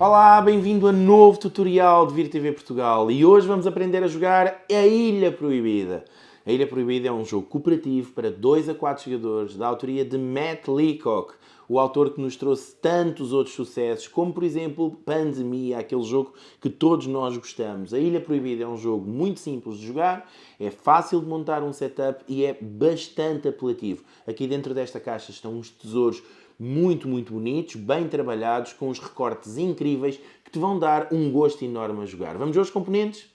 Olá, bem-vindo a novo tutorial de Vir TV Portugal e hoje vamos aprender a jogar a Ilha Proibida. A Ilha Proibida é um jogo cooperativo para 2 a 4 jogadores da autoria de Matt Leacock, o autor que nos trouxe tantos outros sucessos, como por exemplo Pandemia, aquele jogo que todos nós gostamos. A Ilha Proibida é um jogo muito simples de jogar, é fácil de montar um setup e é bastante apelativo. Aqui dentro desta caixa estão uns tesouros muito bonitos, bem trabalhados, com uns recortes incríveis que te vão dar um gosto enorme a jogar. Vamos ver os componentes?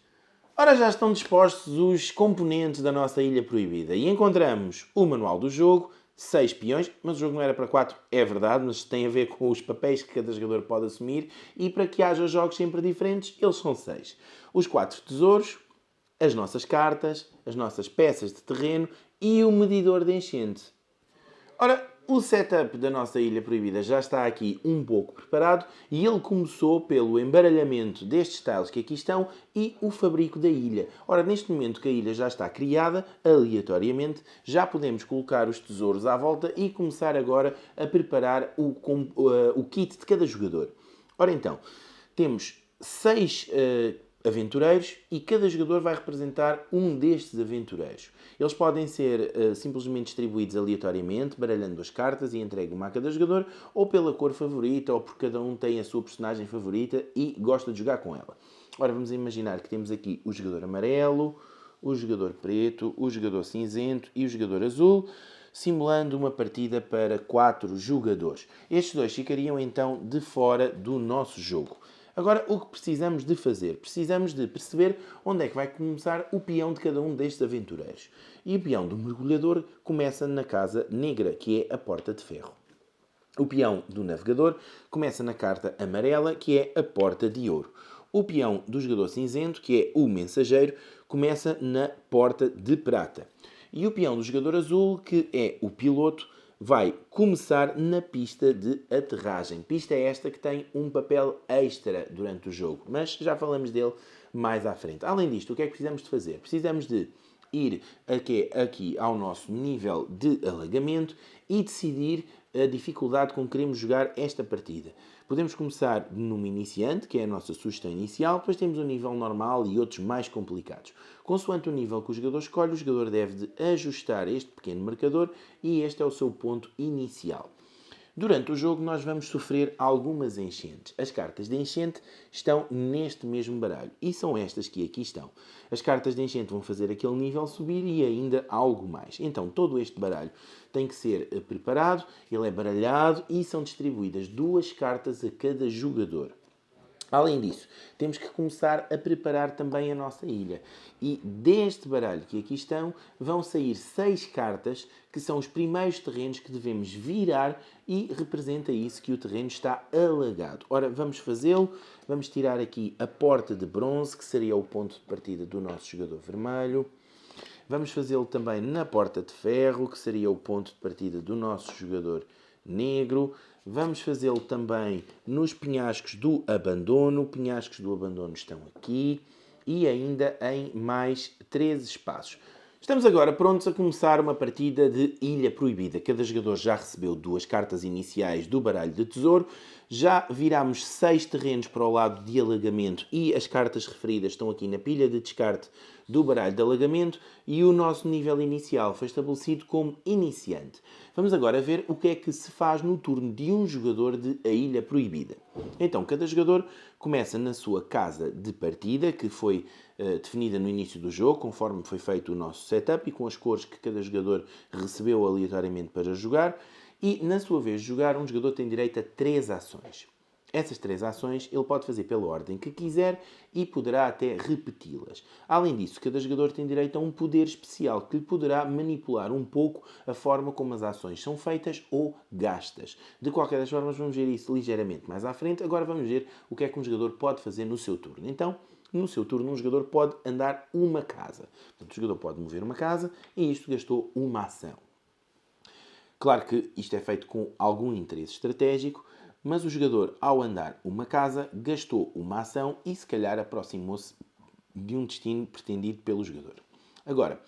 Ora, já estão dispostos os componentes da nossa Ilha Proibida e encontramos o manual do jogo, 6 peões, mas o jogo não era para 4, é verdade, mas tem a ver com os papéis que cada jogador pode assumir e para que haja jogos sempre diferentes, eles são 6. Os 4 tesouros, as nossas cartas, as nossas peças de terreno e o medidor de enchente. Ora, o setup da nossa Ilha Proibida já está aqui um pouco preparado e ele começou pelo embaralhamento destes tiles que aqui estão e o fabrico da ilha. Ora, neste momento que a ilha já está criada, aleatoriamente, já podemos colocar os tesouros à volta e começar agora a preparar o kit de cada jogador. Ora então, temos 6 aventureiros e cada jogador vai representar um destes aventureiros. Eles podem ser simplesmente distribuídos aleatoriamente, baralhando as cartas e entregue uma a cada jogador, ou pela cor favorita, ou porque cada um tem a sua personagem favorita e gosta de jogar com ela. Ora, vamos imaginar que temos aqui o jogador amarelo, o jogador preto, o jogador cinzento e o jogador azul, simulando uma partida para 4 jogadores. Estes dois ficariam então de fora do nosso jogo. Agora, o que precisamos de fazer? Precisamos de perceber onde é que vai começar o peão de cada um destes aventureiros. E o peão do mergulhador começa na casa negra, que é a porta de ferro. O peão do navegador começa na carta amarela, que é a porta de ouro. O peão do jogador cinzento, que é o mensageiro, começa na porta de prata. E o peão do jogador azul, que é o piloto, vai começar na pista de aterragem. Pista esta que tem um papel extra durante o jogo, mas já falamos dele mais à frente. Além disto, o que é que precisamos de fazer? Precisamos de ir aqui ao nosso nível de alagamento e decidir a dificuldade com que queremos jogar esta partida. Podemos começar numa iniciante, que é a nossa sugestão inicial, depois temos um nível normal e outros mais complicados. Consoante o nível que o jogador escolhe, o jogador deve de ajustar este pequeno marcador e este é o seu ponto inicial. Durante o jogo nós vamos sofrer algumas enchentes. As cartas de enchente estão neste mesmo baralho e são estas que aqui estão. As cartas de enchente vão fazer aquele nível subir e ainda algo mais. Então todo este baralho tem que ser preparado, ele é baralhado e são distribuídas 2 cartas a cada jogador. Além disso, temos que começar a preparar também a nossa ilha. E deste baralho que aqui estão, vão sair 6 cartas, que são os primeiros terrenos que devemos virar e representa isso que o terreno está alagado. Ora, vamos fazê-lo. Vamos tirar aqui a porta de bronze, que seria o ponto de partida do nosso jogador vermelho. Vamos fazê-lo também na porta de ferro, que seria o ponto de partida do nosso jogador negro. Vamos fazê-lo também nos penhascos do abandono. Penhascos do abandono estão aqui. E ainda em mais 3 espaços. Estamos agora prontos a começar uma partida de Ilha Proibida. Cada jogador já recebeu 2 cartas iniciais do baralho de tesouro. Já virámos 6 terrenos para o lado de alagamento e as cartas referidas estão aqui na pilha de descarte do baralho de alagamento e o nosso nível inicial foi estabelecido como iniciante. Vamos agora ver o que é que se faz no turno de um jogador de A Ilha Proibida. Então, cada jogador começa na sua casa de partida, que foi definida no início do jogo, conforme foi feito o nosso setup e com as cores que cada jogador recebeu aleatoriamente para jogar. E, na sua vez de jogar, um jogador tem direito a 3 ações. Essas 3 ações ele pode fazer pela ordem que quiser e poderá até repeti-las. Além disso, cada jogador tem direito a um poder especial que lhe poderá manipular um pouco a forma como as ações são feitas ou gastas. De qualquer das formas, vamos ver isso ligeiramente mais à frente. Agora vamos ver o que é que um jogador pode fazer no seu turno. Então, no seu turno, um jogador pode andar uma casa. Portanto, o jogador pode mover uma casa e isto gastou uma ação. Claro que isto é feito com algum interesse estratégico, mas o jogador, ao andar uma casa, gastou uma ação e, se calhar, aproximou-se de um destino pretendido pelo jogador. Agora,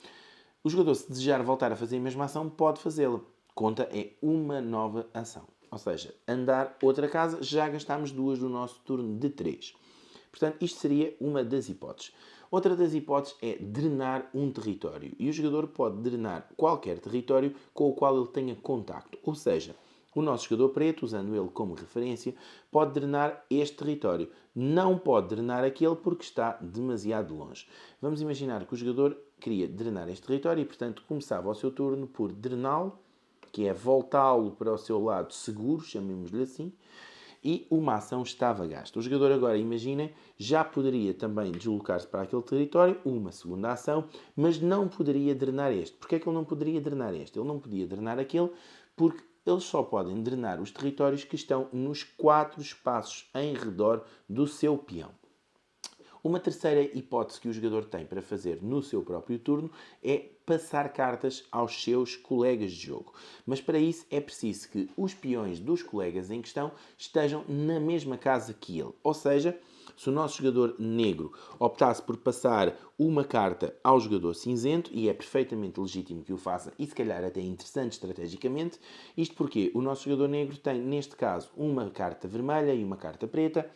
o jogador, se desejar voltar a fazer a mesma ação, pode fazê-la. Conta é uma nova ação. Ou seja, andar outra casa, já gastámos 2 do nosso turno de 3. Portanto, isto seria uma das hipóteses. Outra das hipóteses é drenar um território. E o jogador pode drenar qualquer território com o qual ele tenha contacto. Ou seja, o nosso jogador preto, usando ele como referência, pode drenar este território. Não pode drenar aquele porque está demasiado longe. Vamos imaginar que o jogador queria drenar este território e, portanto, começava o seu turno por drená-lo, que é voltá-lo para o seu lado seguro, chamemos-lhe assim, e uma ação estava gasta. O jogador agora, imaginem, já poderia também deslocar-se para aquele território, uma segunda ação, mas não poderia drenar este. Porquê é que ele não poderia drenar este? Ele não podia drenar aquele porque eles só podem drenar os territórios que estão nos 4 espaços em redor do seu peão. Uma terceira hipótese que o jogador tem para fazer no seu próprio turno é passar cartas aos seus colegas de jogo. Mas para isso é preciso que os peões dos colegas em questão estejam na mesma casa que ele. Ou seja, se o nosso jogador negro optasse por passar uma carta ao jogador cinzento, e é perfeitamente legítimo que o faça, e se calhar até interessante estrategicamente, isto porque o nosso jogador negro tem, neste caso, uma carta vermelha e uma carta preta,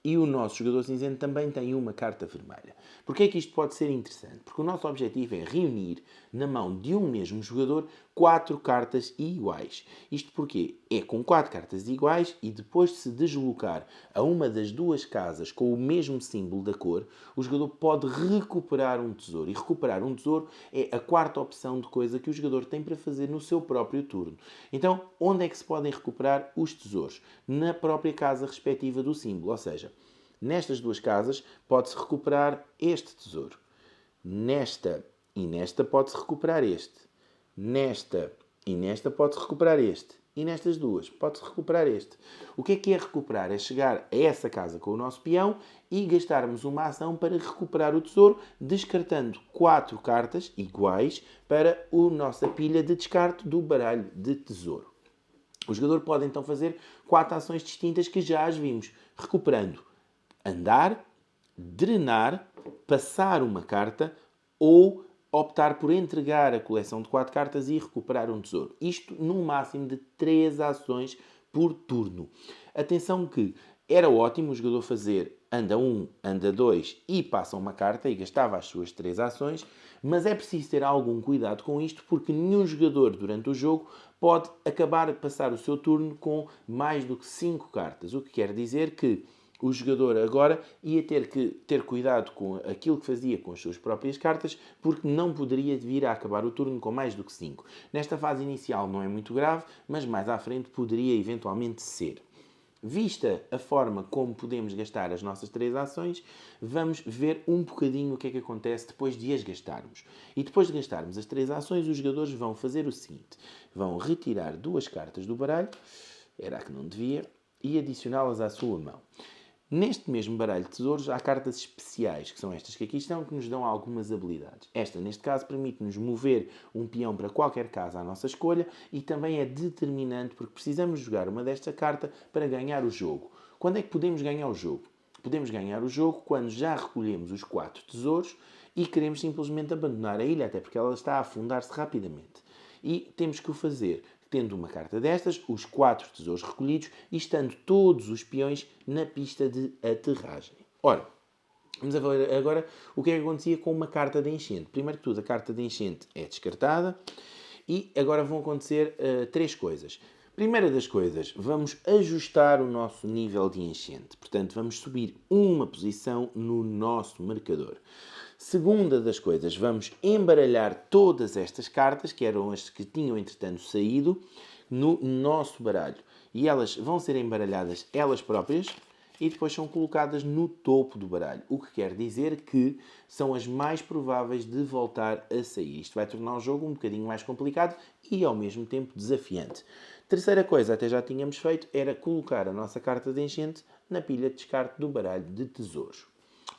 e o nosso jogador cinzento também tem uma carta vermelha. Porquê é que isto pode ser interessante? Porque o nosso objetivo é reunir na mão de um mesmo jogador 4 cartas iguais. Isto porque é com 4 cartas iguais e depois de se deslocar a uma das 2 casas com o mesmo símbolo da cor, o jogador pode recuperar um tesouro. E recuperar um tesouro é a 4ª opção de coisa que o jogador tem para fazer no seu próprio turno. Então, onde é que se podem recuperar os tesouros? Na própria casa respectiva do símbolo, ou seja, nestas 2 casas pode-se recuperar este tesouro. Nesta e nesta pode-se recuperar este. Nesta e nesta pode-se recuperar este. E nestas 2 pode-se recuperar este. O que é recuperar? É chegar a essa casa com o nosso peão e gastarmos uma ação para recuperar o tesouro, descartando 4 cartas iguais para a nossa pilha de descarte do baralho de tesouro. O jogador pode então fazer 4 ações distintas que já as vimos, recuperando andar, drenar, passar uma carta ou optar por entregar a coleção de 4 cartas e recuperar um tesouro. Isto num máximo de 3 ações por turno. Atenção que era ótimo o jogador fazer anda 1, anda 2 e passa uma carta e gastava as suas 3 ações, mas é preciso ter algum cuidado com isto porque nenhum jogador durante o jogo pode acabar de passar o seu turno com mais do que 5 cartas, o que quer dizer que o jogador agora ia ter que ter cuidado com aquilo que fazia com as suas próprias cartas, porque não poderia vir a acabar o turno com mais do que 5. Nesta fase inicial não é muito grave, mas mais à frente poderia eventualmente ser. Vista a forma como podemos gastar as nossas 3 ações, vamos ver um bocadinho o que é que acontece depois de as gastarmos. E depois de gastarmos as 3 ações, os jogadores vão fazer o seguinte. Vão retirar 2 cartas do baralho, era a que não devia, e adicioná-las à sua mão. Neste mesmo baralho de tesouros há cartas especiais, que são estas que aqui estão, que nos dão algumas habilidades. Esta, neste caso, permite-nos mover um peão para qualquer casa à nossa escolha e também é determinante porque precisamos jogar uma desta carta para ganhar o jogo. Quando é que podemos ganhar o jogo? Podemos ganhar o jogo quando já recolhemos os 4 tesouros e queremos simplesmente abandonar a ilha, até porque ela está a afundar-se rapidamente. E temos que o fazer tendo uma carta destas, os 4 tesouros recolhidos e estando todos os peões na pista de aterragem. Ora, vamos ver agora o que é que acontecia com uma carta de enchente. Primeiro que tudo, a carta de enchente é descartada e agora vão acontecer 3 coisas. Primeira das coisas, vamos ajustar o nosso nível de enchente. Portanto, vamos subir uma posição no nosso marcador. Segunda das coisas, vamos embaralhar todas estas cartas, que eram as que tinham entretanto saído, no nosso baralho. E elas vão ser embaralhadas elas próprias e depois são colocadas no topo do baralho. O que quer dizer que são as mais prováveis de voltar a sair. Isto vai tornar o jogo um bocadinho mais complicado e ao mesmo tempo desafiante. Terceira coisa, até já tínhamos feito, era colocar a nossa carta de enchente na pilha de descarte do baralho de tesouros.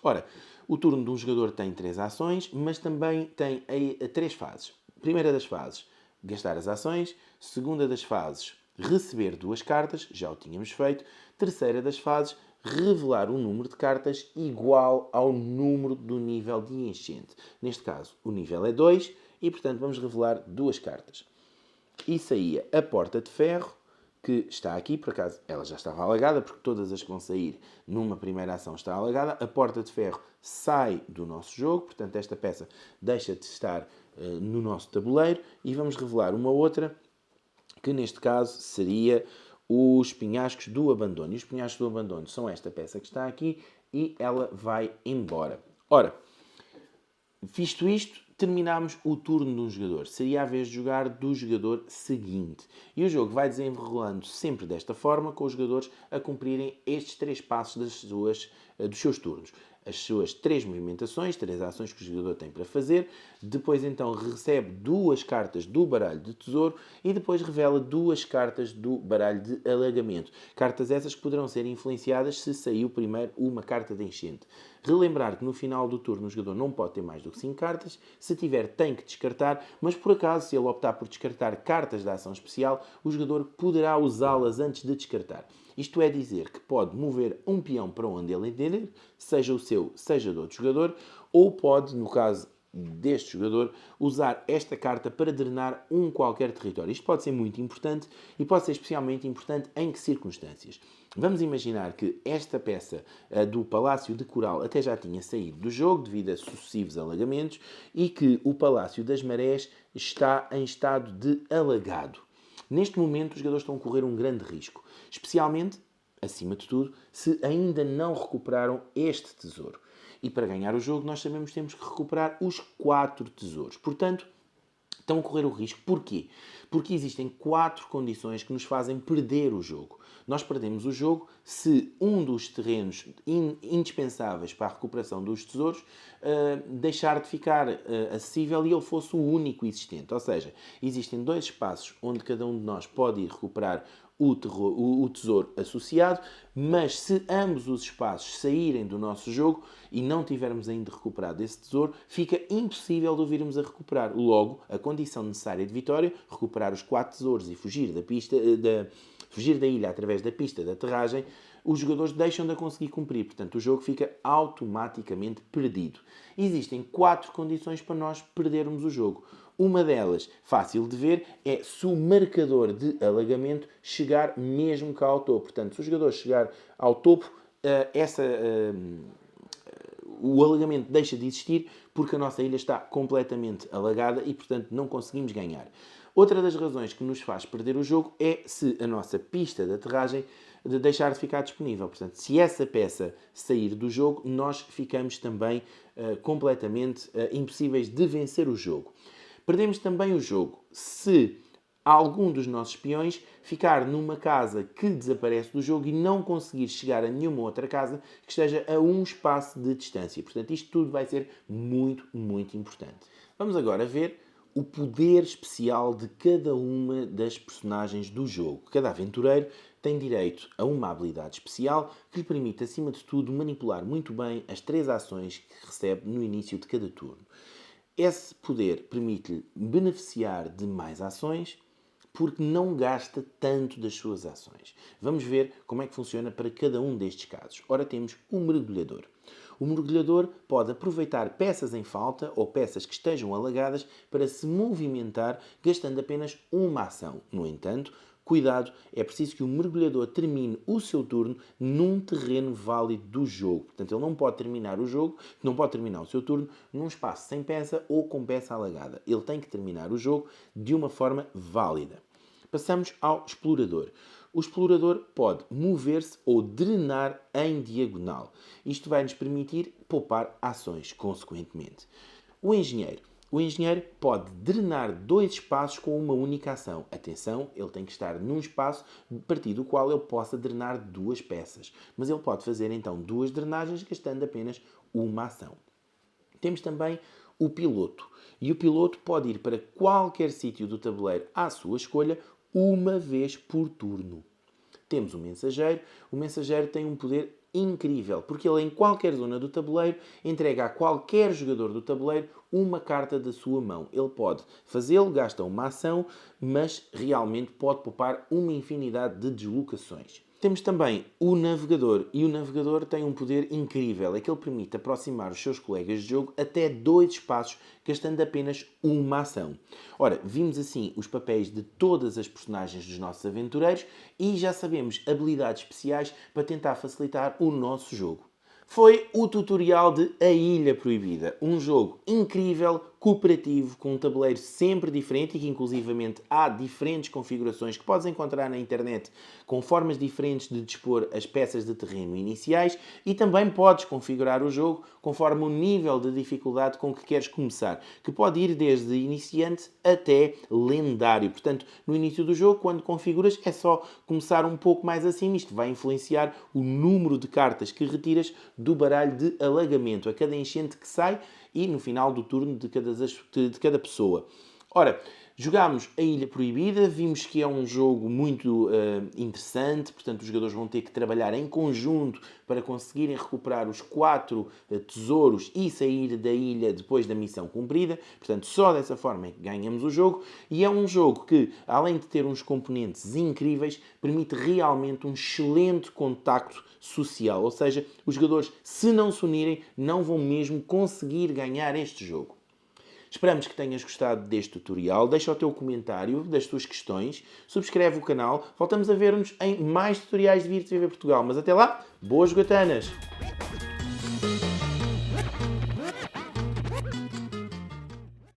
Ora, o turno de um jogador tem 3 ações, mas também tem 3 fases. Primeira das fases, gastar as ações. Segunda das fases, receber 2 cartas, já o tínhamos feito. Terceira das fases, revelar um número de cartas igual ao número do nível de enchente. Neste caso, o nível é 2 e, portanto, vamos revelar 2 cartas. E saía a porta de ferro, que está aqui, por acaso ela já estava alagada, porque todas as que vão sair numa primeira ação está alagada. A porta de ferro sai do nosso jogo, portanto esta peça deixa de estar no nosso tabuleiro. E vamos revelar uma outra, que neste caso seria os penhascos do abandono. E os penhascos do abandono são esta peça que está aqui e ela vai embora. Ora, visto isto, terminamos o turno de um jogador. Seria a vez de jogar do jogador seguinte. E o jogo vai desenrolando sempre desta forma, com os jogadores a cumprirem estes 3 passos dos seus turnos. As suas 3 movimentações, 3 ações que o jogador tem para fazer. Depois, então, recebe 2 cartas do baralho de tesouro e depois revela 2 cartas do baralho de alagamento. Cartas essas que poderão ser influenciadas se saiu primeiro uma carta de enchente. Relembrar que no final do turno o jogador não pode ter mais do que 5 cartas. Se tiver, tem que descartar, mas por acaso, se ele optar por descartar cartas da ação especial, o jogador poderá usá-las antes de descartar. Isto é dizer que pode mover um peão para onde ele entender, seja o seu, seja do outro jogador, ou pode, no caso deste jogador, usar esta carta para drenar um qualquer território. Isto pode ser muito importante e pode ser especialmente importante em que circunstâncias? Vamos imaginar que esta peça do Palácio de Coral até já tinha saído do jogo devido a sucessivos alagamentos e que o Palácio das Marés está em estado de alagado. Neste momento, os jogadores estão a correr um grande risco, especialmente, acima de tudo, se ainda não recuperaram este tesouro. E para ganhar o jogo, nós sabemos que temos que recuperar os 4 tesouros. Portanto, estão a correr o risco. Porquê? Porque existem 4 condições que nos fazem perder o jogo. Nós perdemos o jogo se um dos terrenos indispensáveis para a recuperação dos tesouros deixar de ficar acessível e ele fosse o único existente. Ou seja, existem 2 espaços onde cada um de nós pode ir recuperar o tesouro associado, mas se ambos os espaços saírem do nosso jogo e não tivermos ainda recuperado esse tesouro, fica impossível de o virmos a recuperar. Logo, a condição necessária de vitória, recuperar os 4 tesouros e fugir da ilha através da pista de aterragem, os jogadores deixam de a conseguir cumprir. Portanto, o jogo fica automaticamente perdido. Existem 4 condições para nós perdermos o jogo. Uma delas, fácil de ver, é se o marcador de alagamento chegar mesmo cá ao topo. Portanto, se o jogador chegar ao topo, o alagamento deixa de existir porque a nossa ilha está completamente alagada e, portanto, não conseguimos ganhar. Outra das razões que nos faz perder o jogo é se a nossa pista de aterragem deixar de ficar disponível. Portanto, se essa peça sair do jogo, nós ficamos também completamente impossíveis de vencer o jogo. Perdemos também o jogo se algum dos nossos peões ficar numa casa que desaparece do jogo e não conseguir chegar a nenhuma outra casa que esteja a um espaço de distância. Portanto, isto tudo vai ser muito, muito importante. Vamos agora ver o poder especial de cada uma das personagens do jogo. Cada aventureiro tem direito a uma habilidade especial que lhe permite, acima de tudo, manipular muito bem as 3 ações que recebe no início de cada turno. Esse poder permite-lhe beneficiar de mais ações porque não gasta tanto das suas ações. Vamos ver como é que funciona para cada um destes casos. Ora, temos o mergulhador. O mergulhador pode aproveitar peças em falta ou peças que estejam alagadas para se movimentar gastando apenas uma ação. No entanto, cuidado, é preciso que o mergulhador termine o seu turno num terreno válido do jogo. Portanto, ele não pode terminar o jogo, não pode terminar o seu turno num espaço sem peça ou com peça alagada. Ele tem que terminar o jogo de uma forma válida. Passamos ao explorador. O explorador pode mover-se ou drenar em diagonal. Isto vai nos permitir poupar ações, consequentemente. O engenheiro pode drenar 2 espaços com uma única ação. Atenção, ele tem que estar num espaço a partir do qual ele possa drenar 2 peças. Mas ele pode fazer então 2 drenagens gastando apenas uma ação. Temos também o piloto. E o piloto pode ir para qualquer sítio do tabuleiro à sua escolha uma vez por turno. Temos o mensageiro. O mensageiro tem um poder incrível, porque ele em qualquer zona do tabuleiro entrega a qualquer jogador do tabuleiro uma carta da sua mão. Ele pode fazê-lo, gasta uma ação, mas realmente pode poupar uma infinidade de deslocações. Temos também o navegador, e o navegador tem um poder incrível, é que ele permite aproximar os seus colegas de jogo até 2 espaços, gastando apenas uma ação. Ora, vimos assim os papéis de todas as personagens dos nossos aventureiros e já sabemos habilidades especiais para tentar facilitar o nosso jogo. Foi o tutorial de A Ilha Proibida, um jogo incrível, cooperativo, com um tabuleiro sempre diferente e que inclusivamente há diferentes configurações que podes encontrar na internet com formas diferentes de dispor as peças de terreno iniciais e também podes configurar o jogo conforme o nível de dificuldade com que queres começar, que pode ir desde iniciante até lendário. Portanto, no início do jogo, quando configuras, é só começar um pouco mais acima. Isto vai influenciar o número de cartas que retiras do baralho de alagamento, a cada enchente que sai e no final do turno de cada pessoa. Ora, jogámos a Ilha Proibida, vimos que é um jogo muito interessante, portanto os jogadores vão ter que trabalhar em conjunto para conseguirem recuperar os 4 tesouros e sair da ilha depois da missão cumprida, portanto só dessa forma é que ganhamos o jogo, e é um jogo que, além de ter uns componentes incríveis, permite realmente um excelente contacto social, ou seja, os jogadores, se não se unirem, não vão mesmo conseguir ganhar este jogo. Esperamos que tenhas gostado deste tutorial. Deixa o teu comentário das tuas questões, subscreve o canal. Voltamos a ver-nos em mais tutoriais de Virtua TV Portugal. Mas até lá, boas jogatanas!